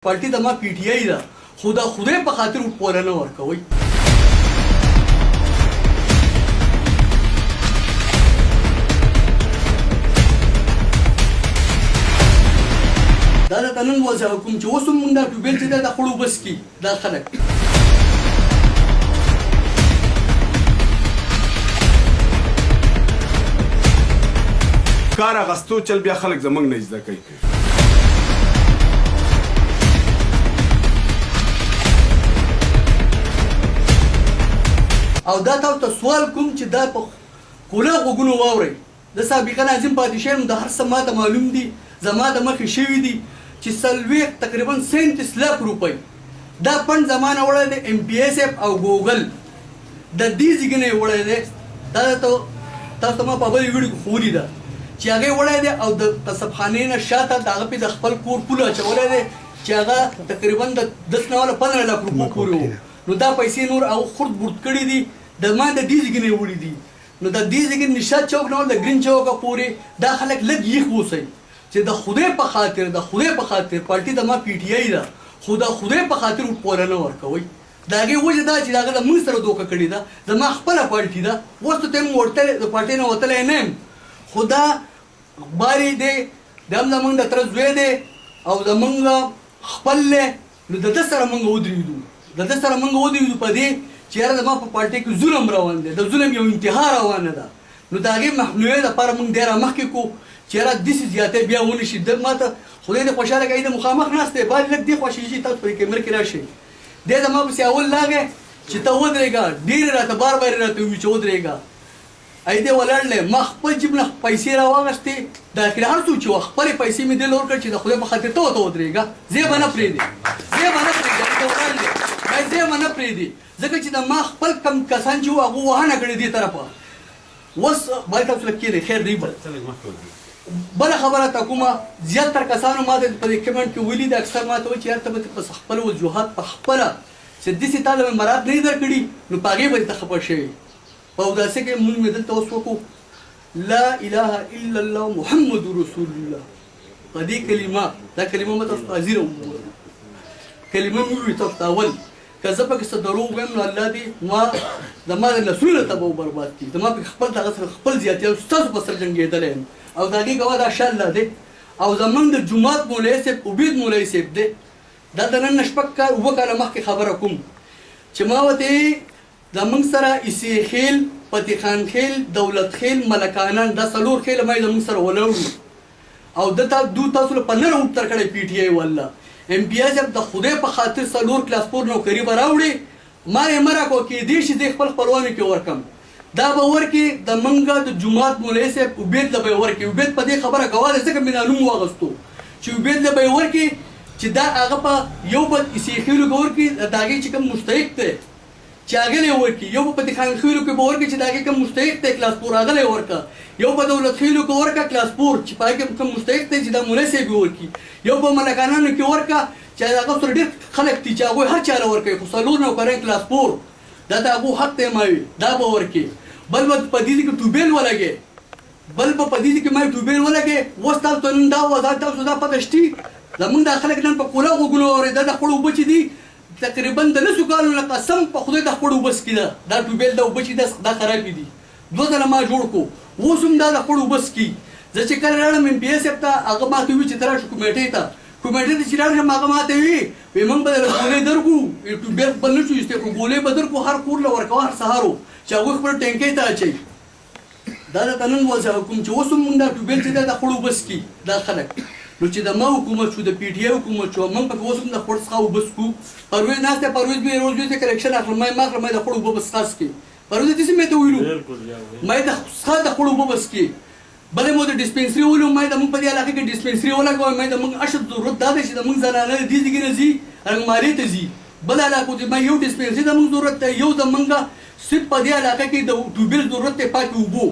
پارټي د ما پی ټی آی ده خو د خدای په خاطر پوره نه ورکوي. دا د نن وځه کوم چې اوس موږ دا ټوبل چې دا خړو بس کی دا خلک کار اغستو چل بیا خلک زمونږ نه زده کوي. او دا تاسو ته سوال کوم چې دا په کوله غوګونو واورئ. د سابقه ناظم پاتې شوی د هر څه ماته معلوم دي، زما د مخې شوي دي چې څلوېښت تقریبا 37 لک روپۍ دا فنډ زما نه وړی دی. ایم پی ایس ایف او ګوګل د دې ځای نه یې وړی دی. دا تاسو ته ما په بلې ویډیو کې ښودلې ده چې هغه یې وړی دی او د قصبخانې نه شاته د هغه پې د خپل کور پول اچولی دی چې هغه تقریبا د 10 نه والا 15 لک روپو پورې و. نو دا پیسې نور او خرد برد کړي دي د ما د دې ځای نه یې وړي دي. نو د دې ځای نشاط چوک نه د ګرین چوکه پورې دا خلک لږ یخ اوسئ چې د خدای په خاطر پارټي د ما پی ټی آی ده خو د خدای په خاطر پوره نه ورکوئ. د هغې وجه دا چې د هغه د موږ سره دوکه کړې ده. زما خپله پارټي ده، اوس ته یم د پارټۍ نه وتلی نه یم، خو دا اخبار یې دی، دا هم زمونږ د تره زوی دی او زمونږ خپل دی. نو د ده سره مونږ ودرېږو په دې چې یاره زما په پارټۍ کې ظلم روان دی، د ظلم یو انتها روانه ده. نو د هغې مخنیوي دپاره مونږ دی رامخکې کړو چې یاره داسې زیاتی بیا ونه شي. د ما ته خدای دې خوشحاله کړي د مخامخ ناست دی، بعد لږ دې خوښېږي تاسو په کیمرې کې راشئ. دی زما پسې اول لاغی چې ته ودرېږه، ډېرې راته بار بار راته ووي چې ودرېږه. ای دې ولاړ دی، ما خپل جیب نه پیسې راواغېستې، داخله هر څه چې وه خپلې پیسې مې دې له ورکړ چې د خدای په خاطر ته ورته ودرېږه. زه یې به نه پرېږدې، زه یې به نه پرېږدې ځکه چې د ما خپل کم کسان چې وو هغو وهنه کړې دې طرفه. اوس باید تاسو لږ کښېنئ، خیر دی. بله خبره ته کومه، زیاتره کسانو ما ته په دې کمنټ کې ویلي ده، اکثر ما ته وایي چې یار ته به په خپل وجوهات په خپله چې داسې تا له مراعات نه دي درکړي نو په هغې به دې ته خفه شوې. په اوداسه کې مونږ مې دلته اوس وکړو لا اله الا الله محمد رسول الله. په دې کلمه دا کلمه مې تاسو ته حاضره وویله، کلمه مې وویل تاسو ته اول که زه پکې څه دروغ وایم نو الله دې زما د نسلونو تباه و برباد کړي. زما پکې خپل دغه سره خپل زیاتي او ستاسو په سره جنګېدلی یم او د هغې ګواه دا ښه الله دی. او زمونږ د جومات مولوي صاحب عبید مولوي صاحب دی، دا د نن نه شپږ اووه کاله مخکې خبره کوم چې ما ورته زمونږ سره عیسی خیل، فتح خان خیل، دولت خیل، ملکانان دا څلور خیل ما زمونږ سره ولاړ او دو تاسو له په نره اوتر کړی پی ټي آی والله. ایم پی ایس د خدای په خاطر څلور کلاس پور نوکري به راوړي، ما یې مه راکړو کېدای شي زه خپل خپلوانو کې ورکړم. دا به ورکړي د منګه د جومات مولوي صاحب عبید له به یې ورکړي. عبید په دې خبره ګواه دی ځکه مې دا نوم واغستو چې عبید له به یې ورکړي چې دا هغه په یو په عیسی خیلو کې ورکړي د هغې چې کوم مستحق دی چې هغه له ورکړي، یو په فتح خان خیلو کې به ورکړي چې د هغې کوم مستحق دی کلاس پور هغه له ورکړه، یو په دولت خیلو کې ورکړه کلاس پور چې په هغې کې کوم مستحق دی چې دا مولوي صاحب یې ورکړي، یو په ملکانانو کې ورکړه چې هغه سره ډېر خلک دي چې هغوی هر چا له ورکوي خو څلور نوکران کلاس پور دا د هغو حق دی ما وي دا به ورکړي. بل به په دې کې ټوبیل ولګې، اوس تاسو ته نن دا وضاحت تاسو دا پته شتي زمونږ دا خلک نن په کوله غوږونو اورېده د خپړو اوبه چې دي تقریبا د 9 کالو نه قسم په خدای د خپړو اوبه څکي ده. دا ټوبیل دا اوبه چې دا خرابې دي 2 ځله ما جوړ کړو، اوس هم دا د خپړو اوبه څکي. زه چې کله راغلم ایم پي ایس ایف ته هغه ما ته وویل چې ته راشه کمیټۍ ته چې راغلم هغه ما ته وي موږ به درله ګولۍ درکړو، ټوبیل خپل نه شو ایستی کړو، ګولۍ به درکړو هر کور له ورکوه هر سهار چې هغوی خپل ټینکۍ ته اچوي. دا درته نن وضاحت کوم چې اوس هم موږ دا ټوبیل چې دی د خپړو اوبه څکي دا خلک. نو چې د ما حکومت شو د پی ټي آی حکومت شو موږ پکې اوس هم د خپړ څخه اوبه څکو. پرویز ناست دی، پرویز مې روز ورځې کرکشن اخلم، ما اخلم ما د خپړو اوبه به څښه څکي. پرویز داسې مې ته ویلو ما یې د څښه د خپړو اوبه به څکي. بله مو د ډسپنسري ولو ما د موږ په دې علاقه کې ډسپنسري ولګوم. ما د موږ اشد ضرورت دا دی چې د موږ زنانه دې ځای نه ځي رنګمالۍ ته ځي، بل علاقو ته ما یو ډسپنسري د موږ ضرورت دی، یو د موږ صرف په دې علاقه کې د ټوبیل ضرورت دی پاکې اوبو.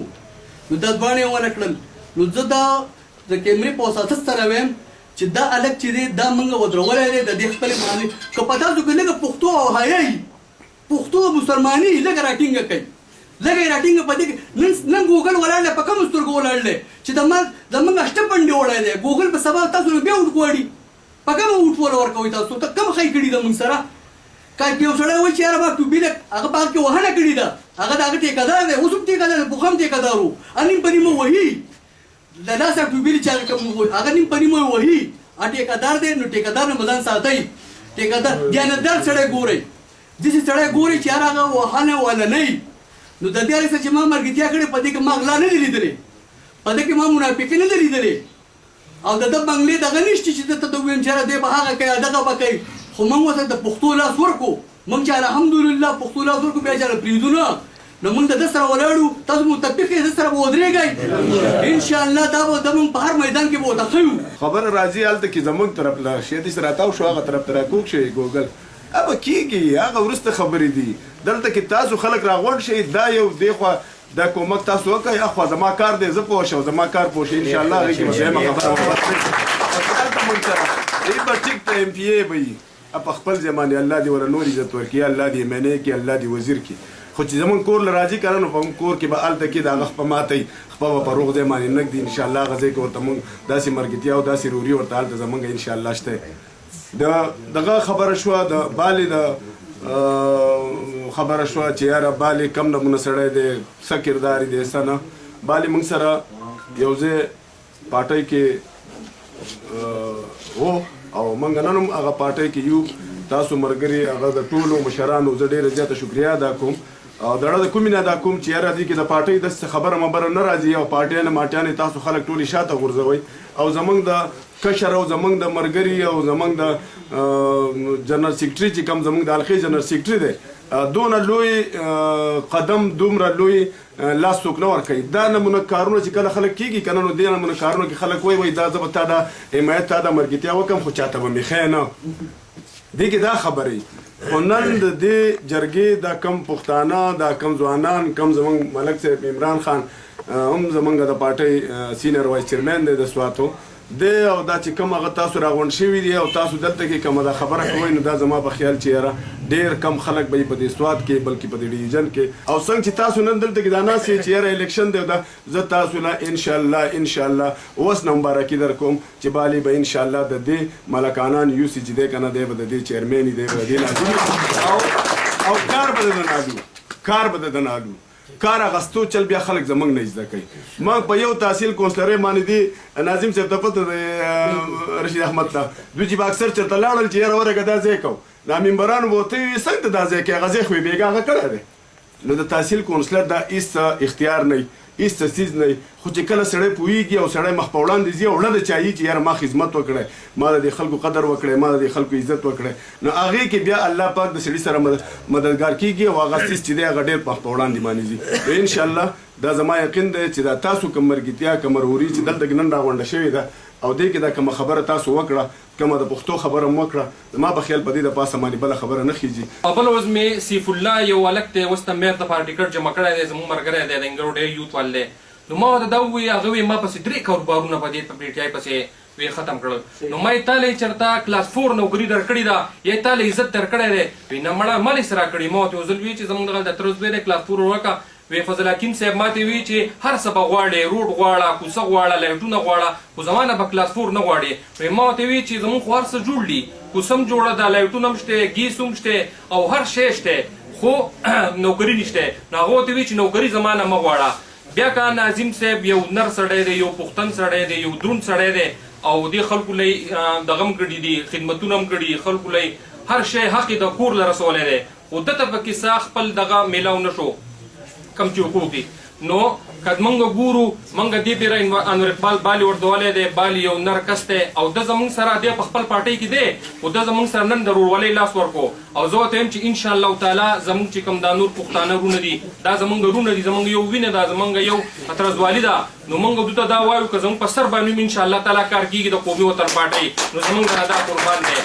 نو دا دواړه یې ونه کړل. نو زه دا د کیمرې په وساطت سره وایم چې دا هلک چې دی دا موږ ودرولی دی د دې خپلې معنی که په تاسو کې لږه پښتو او حیا وي، پښتو او مسلماني لږه راټینګه کوي، لږه یې راټینګه په دې کې. نن ګوګل ولاړ دی په کومو سترګو ولاړ دی چې زموږ 8 پنډې وړی دی. ګوګل په سبا تاسو نه بیا وغواړي په کومه وټول ورکوئ تاسو ته کوم خی کړي ده موږ سره که یو سړی وایي چې یاره ما ټوبیله هغه په هغه کې وهنه کړې ده هغه د هغه ټیکهدار دی اوس هم ټیکهدار دی پخوا هم ټیکهدار و نیم په نیمه وهي د لاسه ټوبیلې چې هغه کوم هغه نیم په نیمه وهي ټیکهدار دی نو ټیکهدار نه ځان ساتئ ټیکهدار دیانتدار سړی ګورئ داسې سړی ګورئ چې یاره هغه وهنه ولنی نو د دې هغې څه چې ما ملګرتیا کړې په دې کې ما غلا نه دي لیدلې په دې کې ما منافقي نه ده لیدلې او د ده بنګلې دغه نشته چې ده ته د ویم چې یاره دی به هغه کوي دغه به کوي خو موږ ورته د پښتو لاس ورکړو موږ چې الحمدلله پښتو لاس ورکړو بیا چې پرېږدو نه نو موږ د ده سره ولاړو تاسو متفق یې د سره به ودرېږئ انشاءالله دا به د موږ په هر میدان کې به ورته ښیو خبره راځي هلته کې زمونږ طرف له شیدې سره راتاو شو هغه طرف ته راکوږ شي ګوګل ابه کېږي هغه وروسته خبرې دي دلته کې تاسو خلک راغونډ شئ دا یو دې خوا دا کومک تاسو وکړئ اخوا زما کار دی زه پوه شم زما کار پوه شي انشاءالله هغې کې به دویمه خبره هلته مونږ سره ای به ټیک ته ایم پی ای به وي په خپل ځای باندې الله دې ورله نور عزت ورکړي الله دې منې کړي الله دې وزیر کړي خو چې زمونږ کور له راځي که نه نو په موږ کور کې به هلته کې د هغه خپه ماتئ خپه به په روغ ځای باندې نه ږدي انشاءالله هغه ځای کې ورته مونږ داسې مرګتیا او داسې روري ورته هلته زمونږ انشاءالله شته دغه خبره شوه د بالې د خبره شوه چې یاره بالې کم نمونه سړی دی څه کردار دی څه نه بالې موږ سره یو ځای پاټۍ کې و او موږ نن هم هغه پاټۍ کې یو تاسو ملګري هغه د ټولو مشرانو زه ډېره زیاته شکریه ادا کوم او د زړه د کومې نه ادا کوم چې یاره دې کې د پاټۍ داسې خبره مبره نه راځي او پاټیانې ماټیانې تاسو خلک ټولې شاته غورځوئ او زموږ د کشر او زموږ د ملګري او زموږ د جنرال سیکرټري چې کوم زموږ د حلقې جنرال سیکرټري دی دونه لوی قدم دومره لوی لاس څوک نه ورکوي دا نمونه کارونه چې کله خلک کېږي که نه نو دې نمونه کارونه کې خلک وایي دا زه به تا د حمایت تا د ملګرتیا وکړم خو چاته به مې ښیه نه دې کې دا خبرې خو نن د دې جرګې دا کم پښتانه دا کم ځوانان کم زموږ ملک صاحب عمران خان هم زموږ د پارټۍ سینیر وایس چیرمین دی د سواتو دی او دا چې کوم هغه تاسو راغونډ شوي دي او تاسو دلته کې کومه دا خبره کوئ نو دا زما په خیال چې یاره ډېر کم خلک به په دې سوات کې بلکې په دې ډیویژن کې او څنګه چې تاسو نن دلته کې دا ناست یې چې یاره الیکشن دی دا زه تاسو له انشاءالله اوس نه مبارکي در کوم چې بالي به انشاءالله د دې ملکانان یوسي چې دی که نه دی به د دې چیرمین دی به د دې لازمي او کار به د نالو کار اغستو چل بیا خلک زمونږ نه زده کوي ما په یو تحصیل کونسلرۍ باندې دی ناظم صاحب ته پته دی رشید احمد ته دوی چې به اکثر چېرته لاړل چې یاره ورګه دا ځای کوو دا ممبرانو به ورته وویل څنګه ته دا ځای کوې هغه ځای خو یې بېګا هغه کړی دی نو د تحصیل کونسلر دا هېڅ اختیار نه وي هېڅ څیز نه وي خو چې کله سړی پوهېږي او سړی مخ په وړاندې ځي او وړه د چایي چې یاره ما خدمت وکړی ما د دې خلکو قدر وکړی ما د دې خلکو عزت وکړی نو هغې کې بیا الله پاک د سړي سره مددګار کېږي او هغه څیز چې دی هغه ډېر مخ په وړاندې باندې ځي نو انشاءالله دا زما یقین دی چې دا تاسو کوم مرګتیا کوم وروري چې دلته کې نن راغونډه شوې ده او دې کې دا کومه خبره تاسو وکړه کومه د پښتو خبره مو وکړه زما په خیال په دې د پاسه باندې بله خبره نه خیږي بل ورځ مې سیف الله یو هلک دی اوس ته مېر د پاره ټکټ جمع کړی دی زموږ ملګری دی د انګرو ډېر یوت وال دی نو ما ورته دا ووایي هغه وایي ما پسې 3 کاروبارونه په دې په پی ټي آی پسې وی ختم کړل نو ما یې تاله چېرته کلاس 4 نوکري درکړې ده یا یې تاله عزت درکړی دی وایي نه مړه ما لیس راکړي ما ورته یو ځل وایي چې زموږ دغه د تر زوی دی کلاس 4 وکړه وی فضل حکیم صاحب ماته وی چې هر څه به غواړې روډ غواړه کوڅه غواړه لایټونه غواړه خو زما نه به کلاس 4 نه غواړې وی ما ورته وی چې زموږ خو هر څه جوړ دي کوڅه هم جوړه ده لایټونه هم شته ګیس هم شته او هر شی شته خو نوکري نشته نو هغه ورته وی چې نوکري زما نه مه غواړه بیا که ناظم صاحب یو نر سړی دی یو پښتن سړی دی یو دروند سړی دی او دې خلکو له دغه هم کړي دي خدمتونه هم کړي خلکو له هر شی حق یې د کور له رسولی دی خو دته پکې سا خپل دغه میلاو نه شو کم چې حقوق دي نو که موږ ګورو موږ دې پیره انور اقبال بالي ورته ولی دی بالي یو نر کس دی او ده زموږ سره دی په خپل پارټۍ کې دی خو ده زموږ سره نن د ورورولۍ لاس ورکو او زه ورته یم چې انشاءالله تعالی زموږ چې کوم دا نور پښتانه ورونه دي دا زموږ ورونه دي زموږ یو وینه ده زموږ یو اترزوالي ده نو موږ دوی ته دا وایو که زموږ په سر باندې انشاءالله تعالی کار کېږي د قومي وطن پارټۍ نو زموږ نه دا قربان دی